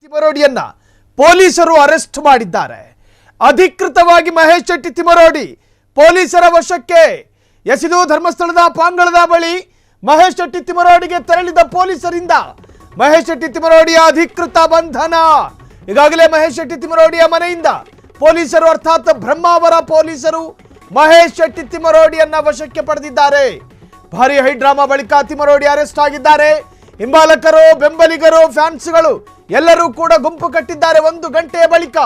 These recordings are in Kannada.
ತಿಮರೋಡಿಯನ್ನ ಪೊಲೀಸರು ಅರೆಸ್ಟ್ ಮಾಡಿದ್ದಾರೆ. ಅಧಿಕೃತವಾಗಿ ಮಹೇಶ್ ಶೆಟ್ಟಿ ತಿಮರೋಡಿ ಪೊಲೀಸರ ವಶಕ್ಕೆ. ಎಸಿದು ಧರ್ಮಸ್ಥಳದ ಪಾಂಗಳದ ಬಳಿ ಮಹೇಶ್ ಶೆಟ್ಟಿ ತಿಮರೋಡಿಗೆ ತೆರಳಿದ ಪೊಲೀಸರಿಂದ ಮಹೇಶ್ ಶೆಟ್ಟಿ ತಿಮರೋಡಿಯ ಅಧಿಕೃತ ಬಂಧನ. ಈಗಾಗಲೇ ಮಹೇಶ್ ಶೆಟ್ಟಿ ತಿಮರೋಡಿಯ ಮನೆಯಿಂದ ಪೊಲೀಸರು ಅರ್ಥಾತ್ ಬ್ರಹ್ಮಾವರ ಪೊಲೀಸರು ಮಹೇಶ್ ಶೆಟ್ಟಿ ತಿಮರೋಡಿಯನ್ನ ವಶಕ್ಕೆ ಪಡೆದಿದ್ದಾರೆ. ಭಾರಿ ಹೈಡ್ರಾಮಾ ಬಳಿಕ ತಿಮರೋಡಿ ಅರೆಸ್ಟ್ ಆಗಿದ್ದಾರೆ. ಹಿಂಬಾಲಕರು, ಬೆಂಬಲಿಗರು, ಫ್ಯಾನ್ಸ್ಗಳು ಎಲ್ಲರೂ ಕೂಡ ಗುಂಪು ಕಟ್ಟಿದ್ದಾರೆ. 1 ಗಂಟೆಯ ಬಳಿಕ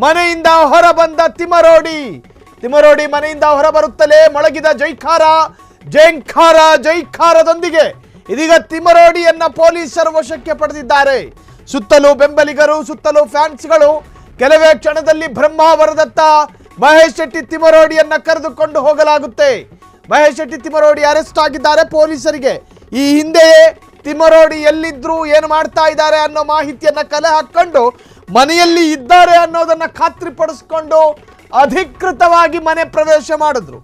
ಮನೆಯಿಂದ ಹೊರ ಬಂದ ತಿಮರೋಡಿ ಮನೆಯಿಂದ ಹೊರ ಬರುತ್ತಲೇ ಮೊಳಗಿದ ಜೈಕಾರದೊಂದಿಗೆ ಇದೀಗ ತಿಮರೋಡಿಯನ್ನ ಪೊಲೀಸರು ವಶಕ್ಕೆ ಪಡೆದಿದ್ದಾರೆ. ಸುತ್ತಲೂ ಬೆಂಬಲಿಗರು, ಸುತ್ತಲೂ ಫ್ಯಾನ್ಸ್ಗಳು ಕೆಲವೇ ಕ್ಷಣದಲ್ಲಿ ಬ್ರಹ್ಮಾವರದತ್ತ ಮಹೇಶ್ ಶೆಟ್ಟಿ ತಿಮರೋಡಿಯನ್ನ ಕರೆದುಕೊಂಡು ಹೋಗಲಾಗುತ್ತೆ. ಮಹೇಶ್ ಶೆಟ್ಟಿ ತಿಮರೋಡಿ ಅರೆಸ್ಟ್ ಆಗಿದ್ದಾರೆ. ಪೊಲೀಸರಿಗೆ ಈ ಹಿಂದೆಯೇ ತಿಮರೋಡಿ ಎಲ್ಲಿದ್ರು, ಏನು ಮಾಡ್ತಾ ಇದ್ದಾರೆ ಅನ್ನೋ ಮಾಹಿತಿಯನ್ನ ಕಲೆ ಹಾಕೊಂಡು ಮನೆಯಲ್ಲಿ ಇದ್ದಾರೆ ಅನ್ನೋದನ್ನ ಖಾತ್ರಿಪಡಿಸಿಕೊಂಡು ಅಧಿಕೃತವಾಗಿ ಮನೆ ಪ್ರವೇಶ ಮಾಡಿದ್ರು.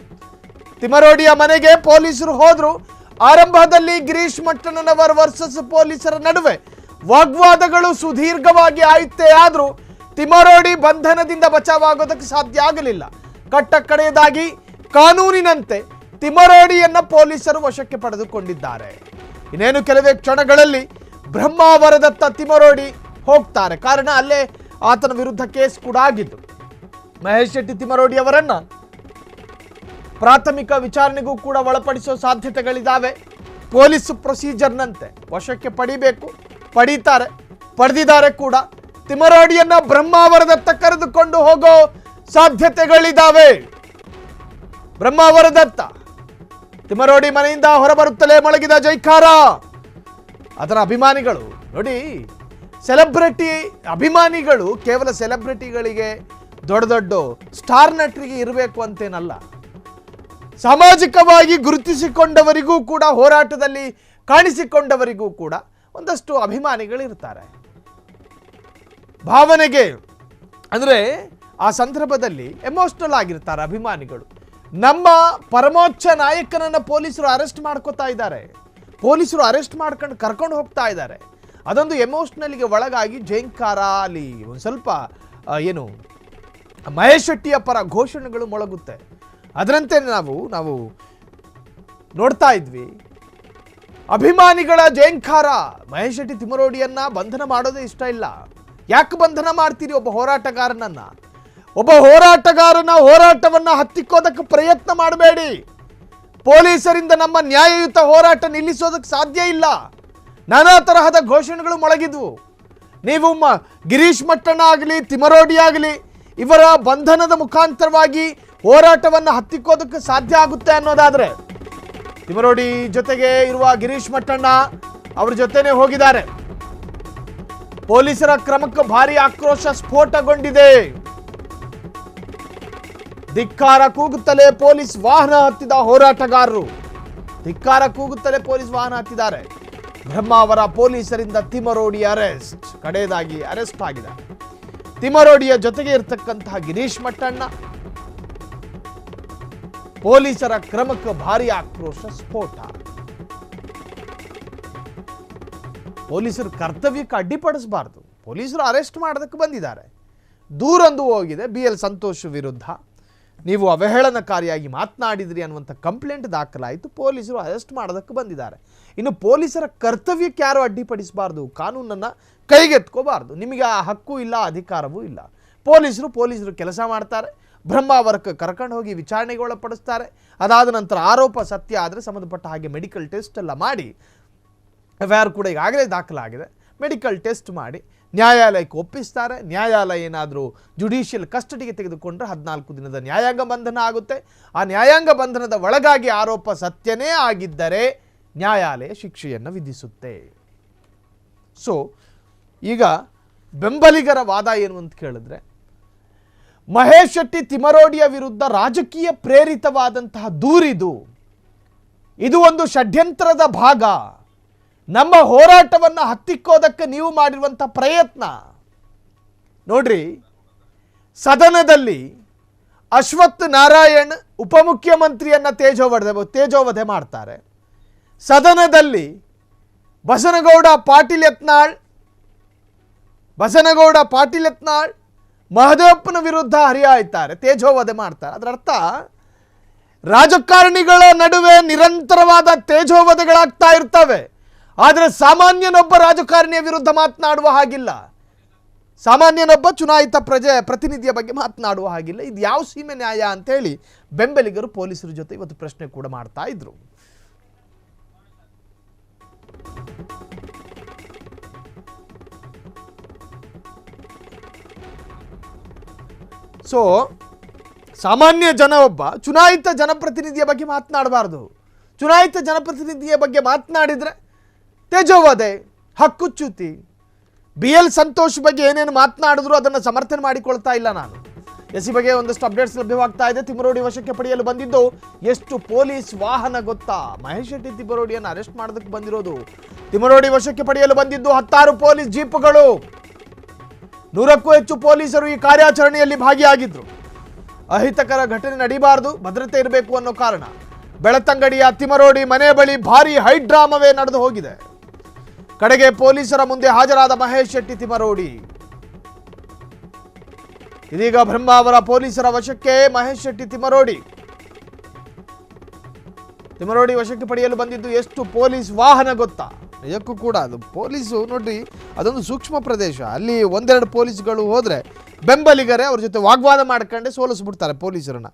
ತಿಮರೋಡಿಯ ಮನೆಗೆ ಪೊಲೀಸರು ಹೋದ್ರು. ಆರಂಭದಲ್ಲಿ ಗಿರೀಶ್ ಮಟ್ಟಣ್ಣನವರ್ ವರ್ಸಸ್ ಪೊಲೀಸರ ನಡುವೆ ವಾಗ್ವಾದಗಳು ಸುದೀರ್ಘವಾಗಿ ಆಯುತ್ತೇ ಆದ್ರೂ ತಿಮರೋಡಿ ಬಂಧನದಿಂದ ಬಚಾವಾಗೋದಕ್ಕೆ ಸಾಧ್ಯ ಆಗಲಿಲ್ಲ. ಕಟ್ಟಕಡೆಯದಾಗಿ ಕಾನೂನಿನಂತೆ ತಿಮರೋಡಿಯನ್ನ ಪೊಲೀಸರು ವಶಕ್ಕೆ ಪಡೆದುಕೊಂಡಿದ್ದಾರೆ. ಇನ್ನೇನು ಕೆಲವೇ ಕ್ಷಣಗಳಲ್ಲಿ ಬ್ರಹ್ಮಾವರದತ್ತ ತಿಮರೋಡಿ ಹೋಗ್ತಾರೆ. ಕಾರಣ ಅಲ್ಲೇ ಆತನ ವಿರುದ್ಧ ಕೇಸ್ ಕೂಡ ಆಗಿದ್ದು. ಮಹೇಶ್ ಶೆಟ್ಟಿ ತಿಮರೋಡಿ ಅವರನ್ನ ಪ್ರಾಥಮಿಕ ವಿಚಾರಣೆಗೂ ಕೂಡ ಒಳಪಡಿಸೋ ಸಾಧ್ಯತೆಗಳಿದ್ದಾವೆ. ಪೊಲೀಸ್ ಪ್ರೊಸೀಜರ್ನಂತೆ ವಶಕ್ಕೆ ಪಡೆದಿದ್ದಾರೆ ಕೂಡ. ತಿಮರೋಡಿಯನ್ನ ಬ್ರಹ್ಮಾವರದತ್ತ ಕರೆದುಕೊಂಡು ಹೋಗೋ ಸಾಧ್ಯತೆಗಳಿದ್ದಾವೆ. ಬ್ರಹ್ಮಾವರದತ್ತ ತಿಮರೋಡಿ ಮನೆಯಿಂದ ಹೊರಬರುತ್ತಲೇ ಮೊಳಗಿದ ಜೈಕಾರ. ಅದರ ಅಭಿಮಾನಿಗಳು ನೋಡಿ, ಸೆಲೆಬ್ರಿಟಿ ಅಭಿಮಾನಿಗಳು ಕೇವಲ ಸೆಲೆಬ್ರಿಟಿಗಳಿಗೆ, ದೊಡ್ಡ ಸ್ಟಾರ್ ನಟರಿಗೆ ಇರಬೇಕು ಅಂತೇನಲ್ಲ. ಸಾಮಾಜಿಕವಾಗಿ ಗುರುತಿಸಿಕೊಂಡವರಿಗೂ ಕೂಡ, ಹೋರಾಟದಲ್ಲಿ ಕಾಣಿಸಿಕೊಂಡವರಿಗೂ ಕೂಡ ಒಂದಷ್ಟು ಅಭಿಮಾನಿಗಳಿರ್ತಾರೆ. ಭಾವನೆಗೆ ಅಂದರೆ ಆ ಸಂದರ್ಭದಲ್ಲಿ ಎಮೋಷನಲ್ ಆಗಿರ್ತಾರೆ ಅಭಿಮಾನಿಗಳು. ನಮ್ಮ ಪರಮೋಚ್ಚ ನಾಯಕನನ್ನ ಪೊಲೀಸರು ಅರೆಸ್ಟ್ ಮಾಡ್ಕೋತಾ ಇದ್ದಾರೆ, ಪೊಲೀಸರು ಅರೆಸ್ಟ್ ಮಾಡ್ಕೊಂಡು ಕರ್ಕೊಂಡು ಹೋಗ್ತಾ ಇದ್ದಾರೆ. ಅದೊಂದು ಎಮೋಷನಲ್ಗೆ ಒಳಗಾಗಿ ಜೈಂಕಾರ ಅಲ್ಲಿ ಒಂದು ಸ್ವಲ್ಪ ಏನು ಮಹೇಶ್ ಶೆಟ್ಟಿಯ ಪರ ಘೋಷಣೆಗಳು ಮೊಳಗುತ್ತೆ. ಅದರಂತೆ ನಾವು ನೋಡ್ತಾ ಇದ್ವಿ. ಅಭಿಮಾನಿಗಳ ಜೈಂಕಾರ. ಮಹೇಶ್ ಶೆಟ್ಟಿ ತಿಮರೋಡಿಯನ್ನ ಬಂಧನ ಮಾಡೋದೇ ಇಷ್ಟ ಇಲ್ಲ. ಯಾಕೆ ಬಂಧನ ಮಾಡ್ತೀರಿ ಒಬ್ಬ ಹೋರಾಟಗಾರನ ಹೋರಾಟವನ್ನ ಹತ್ತಿಕ್ಕೋದಕ್ಕೆ ಪ್ರಯತ್ನ ಮಾಡಬೇಡಿ. ಪೊಲೀಸರಿಂದ ನಮ್ಮ ನ್ಯಾಯಯುತ ಹೋರಾಟ ನಿಲ್ಲಿಸೋದಕ್ಕೆ ಸಾಧ್ಯ ಇಲ್ಲ. ನಾನಾ ತರಹದ ಘೋಷಣೆಗಳು ಮೊಳಗಿದ್ವು. ನೀವು ಗಿರೀಶ್ ಮಟ್ಟಣ್ಣ ಆಗಲಿ, ತಿಮರೋಡಿ ಆಗಲಿ, ಇವರ ಬಂಧನದ ಮುಖಾಂತರವಾಗಿ ಹೋರಾಟವನ್ನು ಹತ್ತಿಕ್ಕೋದಕ್ಕೆ ಸಾಧ್ಯ ಆಗುತ್ತೆ ಅನ್ನೋದಾದ್ರೆ, ತಿಮರೋಡಿ ಜೊತೆಗೆ ಇರುವ ಗಿರೀಶ್ ಮಟ್ಟಣ್ಣ ಅವ್ರ ಜೊತೆನೆ ಹೋಗಿದ್ದಾರೆ. ಪೊಲೀಸರ ಕ್ರಮಕ್ಕೆ ಭಾರಿ ಆಕ್ರೋಶ ಸ್ಫೋಟಗೊಂಡಿದೆ. ಧಿಕ್ಕಾರ ಕೂಗುತ್ತಲೇ ಪೊಲೀಸ್ ವಾಹನ ಹತ್ತಿದ ಹೋರಾಟಗಾರರು. ಹತ್ತಿದ್ದಾರೆ. ಬ್ರಹ್ಮಾವರ ಪೊಲೀಸರಿಂದ ತಿಮರೋಡಿ ಕಡೆಯದಾಗಿ ಅರೆಸ್ಟ್ ಆಗಿದ್ದಾರೆ. ತಿಮರೋಡಿಯ ಜೊತೆಗೆ ಇರತಕ್ಕಂತಹ ಗಿರೀಶ್ ಮಟ್ಟಣ್ಣ. ಪೊಲೀಸರ ಕ್ರಮಕ್ಕೆ ಭಾರಿ ಆಕ್ರೋಶ ಸ್ಫೋಟ. ಪೊಲೀಸರು ಕರ್ತವ್ಯಕ್ಕೆ ಅಡ್ಡಿಪಡಿಸಬಾರ್ದು. ಪೊಲೀಸರು ಅರೆಸ್ಟ್ ಮಾಡೋದಕ್ಕೆ ಬಂದಿದ್ದಾರೆ. ದೂರೊಂದು ಹೋಗಿದೆ BL ಸಂತೋಷ್ ವಿರುದ್ಧ. ನೀವು ಅವಹೇಳನಕಾರಿಯಾಗಿ ಮಾತನಾಡಿದ್ರಿ ಅನ್ನುವಂಥ ಕಂಪ್ಲೇಂಟ್ ದಾಖಲಾಯಿತು. ಪೊಲೀಸರು ಅರೆಸ್ಟ್ ಮಾಡೋದಕ್ಕೆ ಬಂದಿದ್ದಾರೆ. ಇನ್ನು ಪೊಲೀಸರ ಕರ್ತವ್ಯಕ್ಕೆ ಯಾರು ಅಡ್ಡಿಪಡಿಸಬಾರ್ದು, ಕಾನೂನನ್ನು ಕೈಗೆತ್ಕೋಬಾರ್ದು. ನಿಮಗೆ ಆ ಹಕ್ಕು ಇಲ್ಲ, ಅಧಿಕಾರವೂ ಇಲ್ಲ. ಪೊಲೀಸರು ಕೆಲಸ ಮಾಡ್ತಾರೆ. ಬ್ರಹ್ಮಾವರಕ್ಕೆ ಕರ್ಕೊಂಡು ಹೋಗಿ ವಿಚಾರಣೆಗೆ ಒಳಪಡಿಸ್ತಾರೆ. ಅದಾದ ನಂತರ ಆರೋಪ ಸತ್ಯ ಆದರೆ ಸಂಬಂಧಪಟ್ಟ ಹಾಗೆ ಮೆಡಿಕಲ್ ಟೆಸ್ಟ್ ಎಲ್ಲ ಮಾಡಿ, FIR ಕೂಡ ಈಗಾಗಲೇ ದಾಖಲಾಗಿದೆ. ಮೆಡಿಕಲ್ ಟೆಸ್ಟ್ ಮಾಡಿ ನ್ಯಾಯಾಲಯಕ್ಕೆ ಒಪ್ಪಿಸ್ತಾರೆ. ನ್ಯಾಯಾಲಯ ಏನಾದರೂ ಜುಡಿಷಿಯಲ್ ಕಸ್ಟಡಿಗೆ ತೆಗೆದುಕೊಂಡ್ರೆ 14 ದಿನದ ನ್ಯಾಯಾಂಗ ಬಂಧನ ಆಗುತ್ತೆ. ಆ ನ್ಯಾಯಾಂಗ ಬಂಧನದ ಒಳಗಾಗಿ ಆರೋಪ ಸತ್ಯನೇ ಆಗಿದ್ದರೆ ನ್ಯಾಯಾಲಯ ಶಿಕ್ಷೆಯನ್ನು ವಿಧಿಸುತ್ತೆ. ಸೊ ಈಗ ಬೆಂಬಲಿಗರ ವಾದ ಏನು ಅಂತ ಕೇಳಿದ್ರೆ, ಮಹೇಶ್ ಶೆಟ್ಟಿ ತಿಮರೋಡಿಯ ವಿರುದ್ಧ ರಾಜಕೀಯ ಪ್ರೇರಿತವಾದಂತಹ ದೂರಿದು. ಇದು ಒಂದು ಷಡ್ಯಂತ್ರದ ಭಾಗ. ನಮ್ಮ ಹೋರಾಟವನ್ನು ಹತ್ತಿಕ್ಕೋದಕ್ಕೆ ನೀವು ಮಾಡಿರುವಂಥ ಪ್ರಯತ್ನ ನೋಡ್ರಿ. ಸದನದಲ್ಲಿ ಅಶ್ವಥ್ ನಾರಾಯಣ್ ಉಪಮುಖ್ಯಮಂತ್ರಿಯನ್ನ ತೇಜೋವಧೆ ಮಾಡ್ತಾರೆ. ಸದನದಲ್ಲಿ ಬಸನಗೌಡ ಪಾಟೀಲ್ ಯತ್ನಾಳ್ ಬಸನಗೌಡ, ಪಾಟೀಲ್ ಯತ್ನಾಳ್ ಮಹದೇವಪ್ಪನ ವಿರುದ್ಧ ಹರಿಹಾಯ್ತಾರೆ, ತೇಜೋವಧೆ ಮಾಡ್ತಾರೆ. ಅದರ ಅರ್ಥ ರಾಜಕಾರಣಿಗಳ ನಡುವೆ ನಿರಂತರವಾದ ತೇಜೋವಧೆಗಳಾಗ್ತಾ ಇರ್ತವೆ. ಆದರೆ ಸಾಮಾನ್ಯನೊಬ್ಬ ರಾಜಕಾರಣಿಯ ವಿರುದ್ಧ ಮಾತನಾಡುವ ಹಾಗಿಲ್ಲ, ಸಾಮಾನ್ಯನೊಬ್ಬ ಚುನಾಯಿತ ಪ್ರತಿನಿಧಿಯ ಬಗ್ಗೆ ಮಾತನಾಡುವ ಹಾಗಿಲ್ಲ. ಇದು ಯಾವ ಸೀಮೆ ನ್ಯಾಯ ಅಂತೇಳಿ ಬೆಂಬಲಿಗರು ಪೊಲೀಸರ ಜೊತೆ ಇವತ್ತು ಪ್ರಶ್ನೆ ಕೂಡ ಮಾಡ್ತಾ ಇದ್ರು. ಸೊ ಸಾಮಾನ್ಯ ಜನ ಒಬ್ಬ ಚುನಾಯಿತ ಜನಪ್ರತಿನಿಧಿಯ ಬಗ್ಗೆ ಮಾತನಾಡಬಾರ್ದು. ಚುನಾಯಿತ ಜನಪ್ರತಿನಿಧಿಯ ಬಗ್ಗೆ ಮಾತನಾಡಿದರೆ ತೇಜೋವಧೆ, ಹಕ್ಕುಚ್ಯುತಿ. BL ಸಂತೋಷ್ ಬಗ್ಗೆ ಏನೇನು ಮಾತನಾಡಿದ್ರು ಅದನ್ನು ಸಮರ್ಥನೆ ಮಾಡಿಕೊಳ್ತಾ ಇಲ್ಲ ನಾನು. ಎಸಿ ಬಗ್ಗೆ ಒಂದಷ್ಟು ಅಪ್ಡೇಟ್ಸ್ ಲಭ್ಯವಾಗ್ತಾ ಇದೆ. ತಿಮರೋಡಿ ವಶಕ್ಕೆ ಪಡೆಯಲು ಬಂದಿದ್ದು ಎಷ್ಟು ಪೊಲೀಸ್ ವಾಹನ ಗೊತ್ತಾ? ಮಹೇಶ್ ಶೆಟ್ಟಿ ತಿಮರೋಡಿಯನ್ನು ಅರೆಸ್ಟ್ ಮಾಡೋದಕ್ಕೆ ಬಂದಿರೋದು. ತಿಮರೋಡಿ ವಶಕ್ಕೆ ಪಡೆಯಲು ಬಂದಿದ್ದು 16 ಪೊಲೀಸ್ ಜೀಪ್ಗಳು. 100ಕ್ಕೂ ಹೆಚ್ಚು ಪೊಲೀಸರು ಈ ಕಾರ್ಯಾಚರಣೆಯಲ್ಲಿ ಭಾಗಿಯಾಗಿದ್ರು. ಅಹಿತಕರ ಘಟನೆ ನಡೀಬಾರದು, ಭದ್ರತೆ ಇರಬೇಕು ಅನ್ನೋ ಕಾರಣ ಬೆಳತಂಗಡಿಯ ತಿಮರೋಡಿ ಮನೆ ಬಳಿ ಭಾರಿ ಹೈಡ್ರಾಮವೇ ನಡೆದು ಹೋಗಿದೆ. ಕಡೆಗೆ ಪೊಲೀಸರ ಮುಂದೆ ಹಾಜರಾದ ಮಹೇಶ್ ಶೆಟ್ಟಿ ತಿಮರೋಡಿ. ಇದೀಗ ಬ್ರಹ್ಮಾವರ ಪೊಲೀಸರ ವಶಕ್ಕೆ ಮಹೇಶ್ ಶೆಟ್ಟಿ ತಿಮರೋಡಿ ವಶಕ್ಕೆ ಪಡೆಯಲು ಬಂದಿದ್ದು ಎಷ್ಟು ಪೊಲೀಸ್ ವಾಹನ ಗೊತ್ತಾ? ನಿಜಕ್ಕೂ ಕೂಡ ಅದು ಪೊಲೀಸು ನೋಡ್ರಿ, ಅದೊಂದು ಸೂಕ್ಷ್ಮ ಪ್ರದೇಶ. ಅಲ್ಲಿ ಒಂದೆರಡು ಪೊಲೀಸ್ಗಳು ಹೋದರೆ ಬೆಂಬಲಿಗರೇ ಅವ್ರ ಜೊತೆ ವಾಗ್ವಾದ ಮಾಡ್ಕೊಂಡೆ ಸೋಲಿಸ್ಬಿಡ್ತಾರೆ ಪೊಲೀಸರನ್ನ.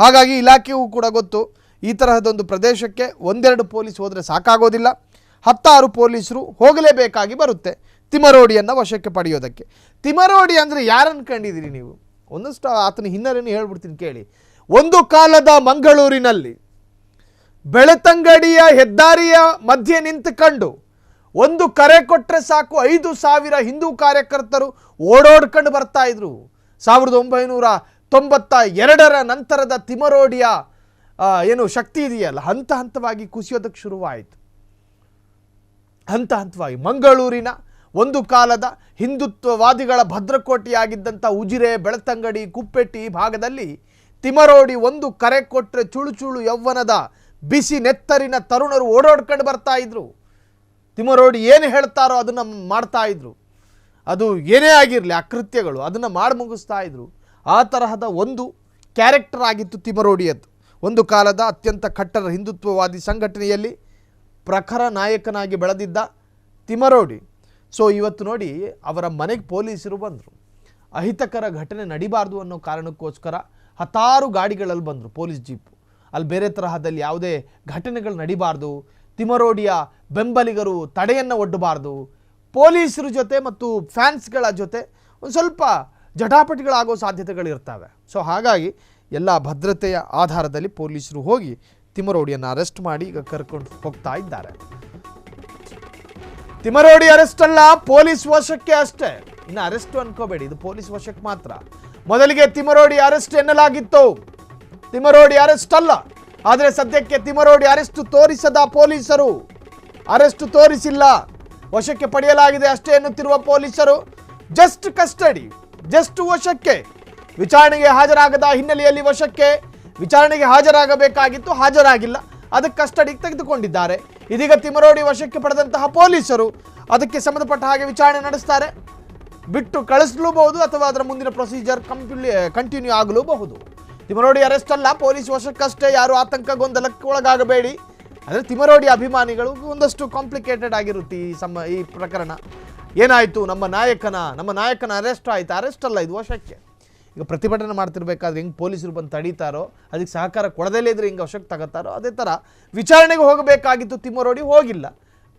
ಹಾಗಾಗಿ ಇಲಾಖೆಯೂ ಕೂಡ ಗೊತ್ತು, ಈ ತರಹದೊಂದು ಪ್ರದೇಶಕ್ಕೆ ಒಂದೆರಡು ಪೊಲೀಸ್ ಹೋದರೆ ಸಾಕಾಗೋದಿಲ್ಲ, 16 ಪೊಲೀಸರು ಹೋಗಲೇಬೇಕಾಗಿ ಬರುತ್ತೆ ತಿಮರೋಡಿಯನ್ನು ವಶಕ್ಕೆ ಪಡೆಯೋದಕ್ಕೆ. ತಿಮರೋಡಿ ಅಂದರೆ ಯಾರು ಅನ್ಕೊಂಡಿದ್ದೀರಿ ನೀವು? ಒಂದಷ್ಟು ಆತನ ಹಿನ್ನೆಲೆಯನ್ನು ಹೇಳ್ಬಿಡ್ತೀನಿ ಕೇಳಿ. ಒಂದು ಕಾಲದ ಮಂಗಳೂರಿನಲ್ಲಿ ಬೆಳತಂಗಡಿಯ ಹೆದ್ದಾರಿಯ ಮಧ್ಯೆ ನಿಂತುಕೊಂಡು ಒಂದು ಕರೆ ಕೊಟ್ಟರೆ ಸಾಕು 5,000 ಹಿಂದೂ ಕಾರ್ಯಕರ್ತರು ಓಡೋಡ್ಕೊಂಡು ಬರ್ತಾ ಇದ್ರು. 1992ರ ನಂತರದ ತಿಮರೋಡಿಯ ಏನು ಶಕ್ತಿ ಇದೆಯಲ್ಲ, ಹಂತ ಹಂತವಾಗಿ ಕುಸಿಯೋದಕ್ಕೆ ಶುರುವಾಯಿತು. ಹಂತ ಹಂತವಾಗಿ ಮಂಗಳೂರಿನ ಒಂದು ಕಾಲದ ಹಿಂದುತ್ವವಾದಿಗಳ ಭದ್ರಕೋಟೆಯಾಗಿದ್ದಂಥ ಉಜಿರೆ, ಬೆಳತಂಗಡಿ, ಕುಪ್ಪೆಟ್ಟಿ ಭಾಗದಲ್ಲಿ ತಿಮರೋಡಿ ಒಂದು ಕರೆ ಕೊಟ್ಟರೆ ಚುಳು ಚುಳು ಯೌವನದ ಬಿಸಿ ನೆತ್ತರಿನ ತರುಣರು ಓಡೋಡ್ಕೊಂಡು ಬರ್ತಾ ಇದ್ರು. ತಿಮರೋಡಿ ಏನು ಹೇಳ್ತಾರೋ ಅದನ್ನು ಮಾಡ್ತಾ ಇದ್ರು. ಅದು ಏನೇ ಆಗಿರಲಿ ಅಕೃತ್ಯಗಳು ಅದನ್ನು ಮಾಡಿ ಮುಗಿಸ್ತಾ ಇದ್ರು. ಆ ತರಹದ ಒಂದು ಕ್ಯಾರೆಕ್ಟರ್ ಆಗಿತ್ತು ತಿಮರೋಡಿಯದ್ದು. ಒಂದು ಕಾಲದ ಅತ್ಯಂತ ಕಟ್ಟರ ಹಿಂದುತ್ವವಾದಿ ಸಂಘಟನೆಯಲ್ಲಿ ಪ್ರಖರ ನಾಯಕನಾಗಿ ಬೆಳೆದಿದ್ದ ತಿಮರೋಡಿ. ಸೊ ಇವತ್ತು ನೋಡಿ, ಅವರ ಮನೆಗೆ ಪೊಲೀಸರು ಬಂದರು. ಅಹಿತಕರ ಘಟನೆ ನಡಿಬಾರ್ದು ಅನ್ನೋ ಕಾರಣಕ್ಕೋಸ್ಕರ 16 ಗಾಡಿಗಳಲ್ಲಿ ಬಂದರು, ಪೊಲೀಸ್ ಜೀಪು. ಅಲ್ಲಿ ಬೇರೆ ತರಹದಲ್ಲಿ ಯಾವುದೇ ಘಟನೆಗಳು ನಡಿಬಾರ್ದು, ತಿಮರೋಡಿಯ ಬೆಂಬಲಿಗರು ತಡೆಯನ್ನು ಒಡ್ಡಬಾರ್ದು, ಪೊಲೀಸರ ಜೊತೆ ಮತ್ತು ಫ್ಯಾನ್ಸ್ಗಳ ಜೊತೆ ಒಂದು ಸ್ವಲ್ಪ ಜಟಾಪಟಿಗಳಾಗೋ ಸಾಧ್ಯತೆಗಳಿರ್ತವೆ. ಸೊ ಹಾಗಾಗಿ ಎಲ್ಲ ಭದ್ರತೆಯ ಆಧಾರದಲ್ಲಿ ಪೊಲೀಸರು ಹೋಗಿ ತಿಮರೋಡಿಯನ್ನು ಅರೆಸ್ಟ್ ಮಾಡಿ ಈಗ ಕರ್ಕೊಂಡು ಹೋಗ್ತಾ ಇದ್ದಾರೆ. ತಿಮರೋಡಿ ಅರೆಸ್ಟ್ ಅಲ್ಲ, ಪೊಲೀಸ್ ವಶಕ್ಕೆ ಅಷ್ಟೇ. ಇನ್ನು ಅರೆಸ್ಟ್ ಅನ್ಕೋಬೇಡಿ, ಇದು ಪೊಲೀಸ್ ವಶಕ್ಕೆ ಮಾತ್ರ. ಮೊದಲಿಗೆ ತಿಮರೋಡಿ ಅರೆಸ್ಟ್ ಎನ್ನಲಾಗಿತ್ತು, ತಿಮರೋಡಿ ಅರೆಸ್ಟ್ ಅಲ್ಲ. ಆದರೆ ಸದ್ಯಕ್ಕೆ ತಿಮರೋಡಿ ಅರೆಸ್ಟ್ ತೋರಿಸದ ಪೊಲೀಸರು, ಅರೆಸ್ಟ್ ತೋರಿಸಿಲ್ಲ, ವಶಕ್ಕೆ ಪಡೆಯಲಾಗಿದೆ ಅಷ್ಟೇ ಎನ್ನುತ್ತಿರುವ ಪೊಲೀಸರು ಜಸ್ಟ್ ಕಸ್ಟಡಿ, ಜಸ್ಟ್ ವಶಕ್ಕೆ. ವಿಚಾರಣೆಗೆ ಹಾಜರಾಗದ ಹಿನ್ನೆಲೆಯಲ್ಲಿ ವಶಕ್ಕೆ, ವಿಚಾರಣೆಗೆ ಹಾಜರಾಗಬೇಕಾಗಿತ್ತು, ಹಾಜರಾಗಿಲ್ಲ, ಅದಕ್ಕೆ ಕಸ್ಟಡಿಗೆ ತೆಗೆದುಕೊಂಡಿದ್ದಾರೆ. ಇದೀಗ ತಿಮರೋಡಿ ವಶಕ್ಕೆ ಪಡೆದಂತಹ ಪೊಲೀಸರು ಅದಕ್ಕೆ ಸಂಬಂಧಪಟ್ಟ ಹಾಗೆ ವಿಚಾರಣೆ ನಡೆಸ್ತಾರೆ. ಬಿಟ್ಟು ಕಳಿಸಲೂಬಹುದು ಅಥವಾ ಅದರ ಮುಂದಿನ ಪ್ರೊಸೀಜರ್ ಕಂಟಿನ್ಯೂ ಆಗಲೂಬಹುದು. ತಿಮರೋಡಿ ಅರೆಸ್ಟ್ ಅಲ್ಲ, ಪೊಲೀಸ್ ವಶಕ್ಕಷ್ಟೇ. ಯಾರು ಆತಂಕ ಗೊಂದಲಕ್ಕೆ ಒಳಗಾಗಬೇಡಿ. ಅಂದರೆ ತಿಮರೋಡಿ ಅಭಿಮಾನಿಗಳು ಒಂದಷ್ಟು ಕಾಂಪ್ಲಿಕೇಟೆಡ್ ಆಗಿರುತ್ತೆ ಈ ಪ್ರಕರಣ. ಏನಾಯಿತು, ನಮ್ಮ ನಾಯಕನ ಅರೆಸ್ಟ್ ಆಯಿತು? ಅರೆಸ್ಟ್ ಅಲ್ಲ, ಇದು ವಶಕ್ಕೆ. ಈಗ ಪ್ರತಿಭಟನೆ ಮಾಡ್ತಿರ್ಬೇಕಾದ್ರೆ ಹೆಂಗೆ ಪೊಲೀಸರು ಬಂದು ತಡೀತಾರೋ, ಅದಕ್ಕೆ ಸಹಕಾರ ಕೊಡದಲ್ಲೇ ಇದ್ರೆ ಹಿಂಗೆ ವಶಕ್ಕೆ ತಗೋತಾರೋ, ಅದೇ ಥರ ವಿಚಾರಣೆಗೆ ಹೋಗಬೇಕಾಗಿತ್ತು ತಿಮರೋಡಿ, ಹೋಗಿಲ್ಲ.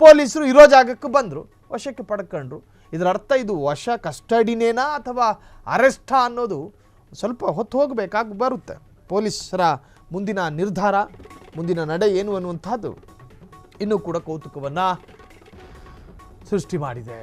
ಪೊಲೀಸರು ಇರೋ ಜಾಗಕ್ಕೆ ಬಂದರು, ವಶಕ್ಕೆ ಪಡ್ಕೊಂಡ್ರು. ಇದರ ಅರ್ಥ ಇದು ವಶ ಕಸ್ಟಡಿನೇನಾ ಅಥವಾ ಅರೆಸ್ಟಾ ಅನ್ನೋದು ಸ್ವಲ್ಪ ಹೊತ್ತು ಹೋಗಬೇಕಾಗಿ ಬರುತ್ತೆ. ಪೊಲೀಸರ ಮುಂದಿನ ನಿರ್ಧಾರ, ಮುಂದಿನ ನಡೆ ಏನು ಅನ್ನುವಂಥದ್ದು ಇನ್ನೂ ಕೂಡ ಕೌತುಕವನ್ನು ಸೃಷ್ಟಿ ಮಾಡಿದೆ.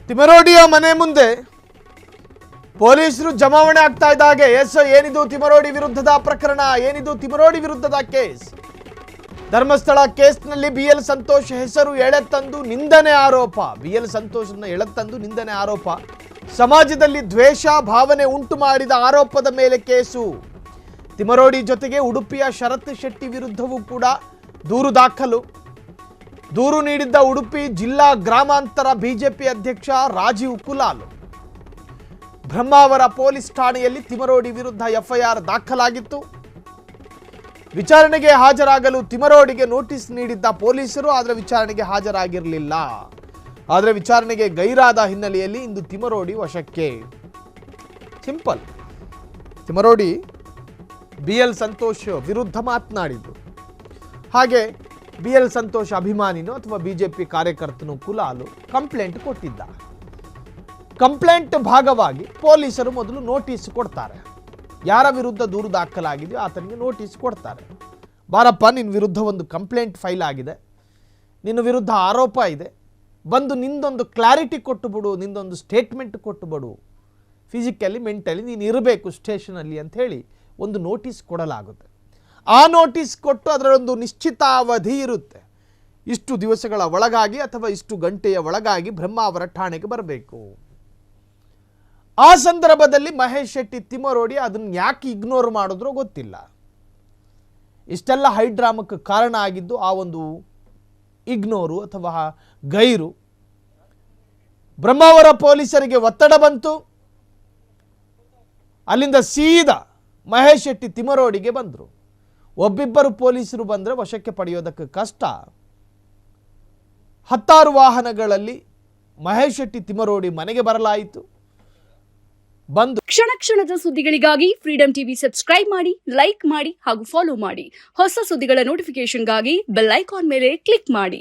ತಿಮರೋಡಿಯ ಮನೆ ಮುಂದೆ ಪೊಲೀಸರು ಜಮಾವಣೆ ಆಗ್ತಾ ಇದ್ದಾಗೆ ಏನಿದು ತಿಮರೋಡಿ ವಿರುದ್ಧದ ಪ್ರಕರಣ, ಏನಿದು ತಿಮರೋಡಿ ವಿರುದ್ಧದ ಕೇಸ್? ಧರ್ಮಸ್ಥಳ ಕೇಸ್ನಲ್ಲಿ BL ಸಂತೋಷ್ ಹೆಸರು ಎಳೆತಂದು ನಿಂದನೆ ಆರೋಪ. BL ಸಂತೋಷನ ಎಳೆತಂದು ನಿಂದನೆ ಆರೋಪ. ಸಮಾಜದಲ್ಲಿ ದ್ವೇಷ ಭಾವನೆ ಉಂಟು ಮಾಡಿದ ಆರೋಪದ ಮೇಲೆ ಕೇಸು. ತಿಮರೋಡಿ ಜೊತೆಗೆ ಉಡುಪಿಯ ಶರತ್ ಶೆಟ್ಟಿ ವಿರುದ್ಧವೂ ಕೂಡ ದೂರು ದಾಖಲು. ದೂರು ನೀಡಿದ್ದ ಉಡುಪಿ ಜಿಲ್ಲಾ ಗ್ರಾಮಾಂತರ ಬಿಜೆಪಿ ಅಧ್ಯಕ್ಷ ರಾಜೀವ್ ಕುಲಾಲ್. ಬ್ರಹ್ಮಾವರ ಪೊಲೀಸ್ ಠಾಣೆಯಲ್ಲಿ ತಿಮರೋಡಿ ವಿರುದ್ಧ FIR ದಾಖಲಾಗಿತ್ತು. ವಿಚಾರಣೆಗೆ ಹಾಜರಾಗಲು ತಿಮರೋಡಿಗೆ ನೋಟಿಸ್ ನೀಡಿದ್ದ ಪೊಲೀಸರು ಆದರೆ ವಿಚಾರಣೆಗೆ ಹಾಜರಾಗಿರಲಿಲ್ಲ. ಆದರೆ ವಿಚಾರಣೆಗೆ ಗೈರಾದ ಹಿನ್ನೆಲೆಯಲ್ಲಿ ಇಂದು ತಿಮರೋಡಿ ವಶಕ್ಕೆ. ಸಿಂಪಲ್. ತಿಮರೋಡಿ BL ಸಂತೋಷ್ ವಿರುದ್ಧ ಮಾತನಾಡಿದ್ದು, ಹಾಗೆ BL ಸಂತೋಷ್ ಅಭಿಮಾನಿನೋ ಅಥವಾ ಬಿಜೆಪಿ ಕಾರ್ಯಕರ್ತನು ಕುಲಾಲು ಕಂಪ್ಲೇಂಟ್ ಕೊಟ್ಟಿದ್ದ. ಕಂಪ್ಲೇಂಟ್ ಭಾಗವಾಗಿ ಪೊಲೀಸರು ಮೊದಲು ನೋಟಿಸ್ ಕೊಡ್ತಾರೆ. ಯಾರ ವಿರುದ್ಧ ದೂರು ದಾಖಲಾಗಿದೆಯೋ ಆತನಿಗೆ ನೋಟಿಸ್ ಕೊಡ್ತಾರೆ. ಬಾರಪ್ಪ, ನಿನ್ನ ವಿರುದ್ಧ ಒಂದು ಕಂಪ್ಲೇಂಟ್ ಫೈಲ್ ಆಗಿದೆ, ನಿನ್ನ ವಿರುದ್ಧ ಆರೋಪ ಇದೆ, ಬಂದು ನಿಂದೊಂದು ಕ್ಲಾರಿಟಿ ಕೊಟ್ಟುಬಿಡು, ನಿಂದೊಂದು ಸ್ಟೇಟ್ಮೆಂಟ್ ಕೊಟ್ಟುಬಿಡು, ಫಿಸಿಕಲಿ ಮೆಂಟಲಿ ನೀನು ಇರಬೇಕು ಸ್ಟೇಷನಲ್ಲಿ ಅಂತ ಹೇಳಿ ಒಂದು ನೋಟಿಸ್ ಕೊಡಲಾಗುತ್ತೆ. ಆ ನೋಟಿಸ್ ಕೊಟ್ಟು ಅದರೊಂದು ನಿಶ್ಚಿತ ಅವಧಿ ಇರುತ್ತೆ. ಇಷ್ಟು ದಿವಸಗಳ ಒಳಗಾಗಿ ಅಥವಾ ಇಷ್ಟು ಗಂಟೆಯ ಒಳಗಾಗಿ ಬ್ರಹ್ಮಾವರ ಠಾಣೆಗೆ ಬರಬೇಕು. ಆ ಸಂದರ್ಭದಲ್ಲಿ ಮಹೇಶ್ ಶೆಟ್ಟಿ ತಿಮರೋಡಿ ಅದನ್ನು ಯಾಕೆ ಇಗ್ನೋರ್ ಮಾಡಿದ್ರೋ ಗೊತ್ತಿಲ್ಲ. ಇಷ್ಟೆಲ್ಲ ಹೈಡ್ರಾಮಕ್ಕೆ ಕಾರಣ ಆಗಿದ್ದು ಆ ಒಂದು ಇಗ್ನೋರು ಅಥವಾ ಗೈರು. ಬ್ರಹ್ಮಾವರ ಪೊಲೀಸರಿಗೆ ಒತ್ತಡ ಬಂತು. ಅಲ್ಲಿಂದ ಸೀದಾ ಮಹೇಶ್ ಶೆಟ್ಟಿ ತಿಮರೋಡಿಗೆ ಬಂದರು. ಒಬ್ಬಿಬ್ಬರು ಪೊಲೀಸರು ಬಂದರೆ ವಶಕ್ಕೆ ಪಡೆಯೋದಕ್ಕೆ ಕಷ್ಟ. ಹತ್ತಾರು ವಾಹನಗಳಲ್ಲಿ ಮಹೇಶ್ ಶೆಟ್ಟಿ ತಿಮರೋಡಿ ಮನೆಗೆ ಬರಲಾಯಿತು. ಬಂದು ಕ್ಷಣ ಕ್ಷಣದ ಸುದ್ದಿಗಳಿಗಾಗಿ ಫ್ರೀಡಂ ಟಿವಿ ಸಬ್ಸ್ಕ್ರೈಬ್ ಮಾಡಿ, ಲೈಕ್ ಮಾಡಿ ಹಾಗೂ ಫಾಲೋ ಮಾಡಿ. ಹೊಸ ಸುದ್ದಿಗಳ ನೋಟಿಫಿಕೇಶನ್ಗಾಗಿ ಬೆಲ್ ಐಕಾನ್ ಮೇಲೆ ಕ್ಲಿಕ್ ಮಾಡಿ.